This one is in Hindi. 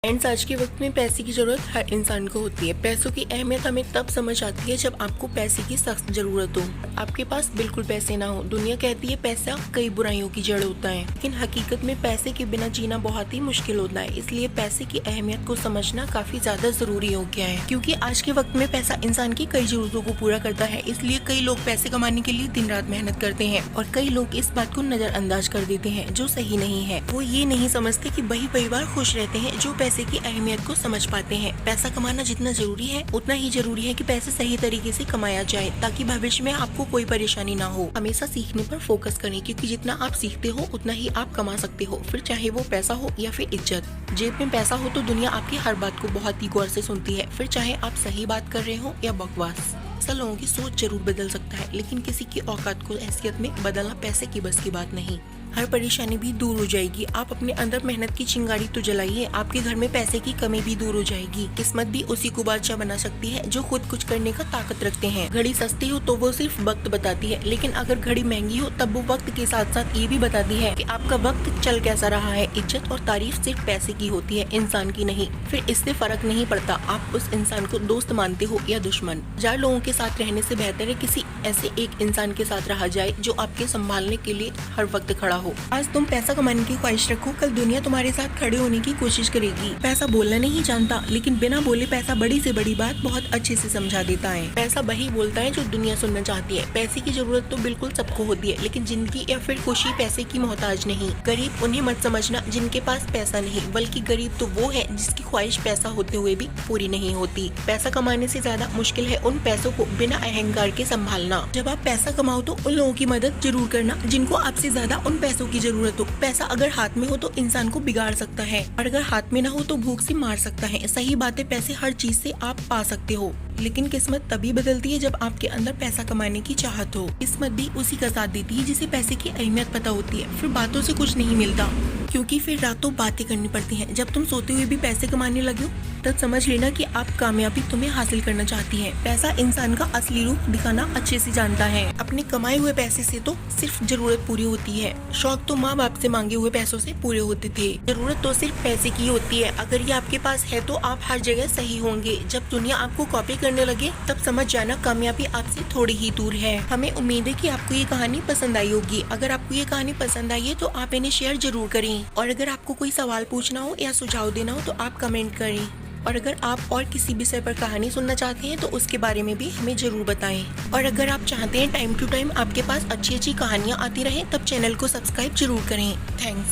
फ्रेंड्स, आज के वक्त में पैसे की जरूरत हर इंसान को होती है। पैसों की अहमियत हमें तब समझ आती है जब आपको पैसे की सख्त जरूरत हो, आपके पास बिल्कुल पैसे ना हो। दुनिया कहती है पैसा कई बुराइयों की जड़ होता है, लेकिन हकीकत में पैसे के बिना जीना बहुत ही मुश्किल होता है। इसलिए पैसे की अहमियत को समझना काफी ज्यादा जरूरी हो गया है, क्योंकि आज के वक्त में पैसा इंसान की कई जरूरतों को पूरा करता है। इसलिए कई लोग पैसे कमाने के लिए दिन रात मेहनत करते हैं और कई लोग इस बात को नजरअंदाज कर देते हैं, जो सही नहीं है। वो ये नहीं समझते कि वही परिवार खुश रहते हैं जो पैसे की अहमियत को समझ पाते हैं। पैसा कमाना जितना जरूरी है उतना ही जरूरी है कि पैसे सही तरीके से कमाया जाए, ताकि भविष्य में आपको कोई परेशानी ना हो। हमेशा सीखने पर फोकस करें, क्योंकि जितना आप सीखते हो उतना ही आप कमा सकते हो, फिर चाहे वो पैसा हो या फिर इज्जत। जेब में पैसा हो तो दुनिया आपकी हर बात को बहुत ही गौर से सुनती है, फिर चाहे आप सही बात कर रहे हो या बकवास। ऐसा लोगों की सोच जरूर बदल सकता है, लेकिन किसी की औकात को हैसियत में बदलना पैसे की बस की बात नहीं। हर परेशानी भी दूर हो जाएगी। आप अपने अंदर मेहनत की चिंगारी तो जलाइए, आपके घर में पैसे की कमी भी दूर हो जाएगी। किस्मत भी उसी को बादशाह बना सकती है जो खुद कुछ करने का ताकत रखते हैं। घड़ी सस्ती हो तो वो सिर्फ वक्त बताती है, लेकिन अगर घड़ी महंगी हो तब वो वक्त के साथ साथ ये भी बताती है कि आपका वक्त चल कैसा रहा है। इज्जत और तारीफ सिर्फ पैसे की होती है, इंसान की नहीं। फिर इससे फर्क नहीं पड़ता आप उस इंसान को दोस्त मानते हो या दुश्मन। 1000 लोगों के साथ रहने से बेहतर है किसी ऐसे एक इंसान के साथ रहा जाए जो आपके संभालने के लिए हर वक्त खड़ा हो। आज तुम पैसा कमाने की ख्वाहिश रखो, कल दुनिया तुम्हारे साथ खड़े होने की कोशिश करेगी। पैसा बोलना नहीं जानता, लेकिन बिना बोले पैसा बड़ी से बड़ी बात बहुत अच्छे से समझा देता है। पैसा वही बोलता है जो दुनिया सुनना चाहती है। पैसे की जरूरत तो बिल्कुल सबको होती है, लेकिन जिंदगी या फिर खुशी पैसे की मोहताज नहीं। गरीब उन्हें मत समझना जिनके पास पैसा नहीं, बल्कि गरीब तो वो है जिसकी ख्वाहिश पैसा होते हुए भी पूरी नहीं होती। पैसा कमाने से ज्यादा मुश्किल है उन पैसों को बिना अहंकार के संभालना। जब आप पैसा कमाओ तो उन लोगों की मदद जरूर करना जिनको आपसे ज्यादा उन पैसों की जरूरत हो। पैसा अगर हाथ में हो तो इंसान को बिगाड़ सकता है, और अगर हाथ में ना हो तो भूख से मार सकता है। सही बात है, पैसे हर चीज से आप पा सकते हो, लेकिन किस्मत तभी बदलती है जब आपके अंदर पैसा कमाने की चाहत हो। किस्मत भी उसी का साथ देती है जिसे पैसे की अहमियत पता होती है। फिर बातों से कुछ नहीं मिलता, क्योंकि फिर रातों बातें करनी पड़ती हैं। जब तुम सोते हुए भी पैसे कमाने लगे हो तब समझ लेना कि आप कामयाबी तुम्हें हासिल करना चाहती है। पैसा इंसान का असली रूप दिखाना अच्छे से जानता है। अपने कमाए हुए पैसे से तो सिर्फ जरूरत पूरी होती है। शौक तो माँ बाप से मांगे हुए पैसों से पूरे होते थे। जरूरत तो सिर्फ पैसे की होती है। अगर ये आपके पास है तो आप हर जगह सही होंगे। जब दुनिया आपको कॉपी करने लगे तब समझ जाना कामयाबी आपसे थोड़ी ही दूर है। हमें उम्मीद है कि आपको ये कहानी पसंद आई होगी। अगर आपको ये कहानी पसंद आई है तो आप इन्हें शेयर जरूर करें, और अगर आपको कोई सवाल पूछना हो या सुझाव देना हो तो आप कमेंट करें। और अगर आप और किसी विषय पर कहानी सुनना चाहते हैं तो उसके बारे में भी हमें जरूर बताएं। और अगर आप चाहते हैं टाइम टू टाइम आपके पास अच्छी अच्छी कहानियाँ आती रहें तब चैनल को सब्सक्राइब जरूर करें। थैंक्स।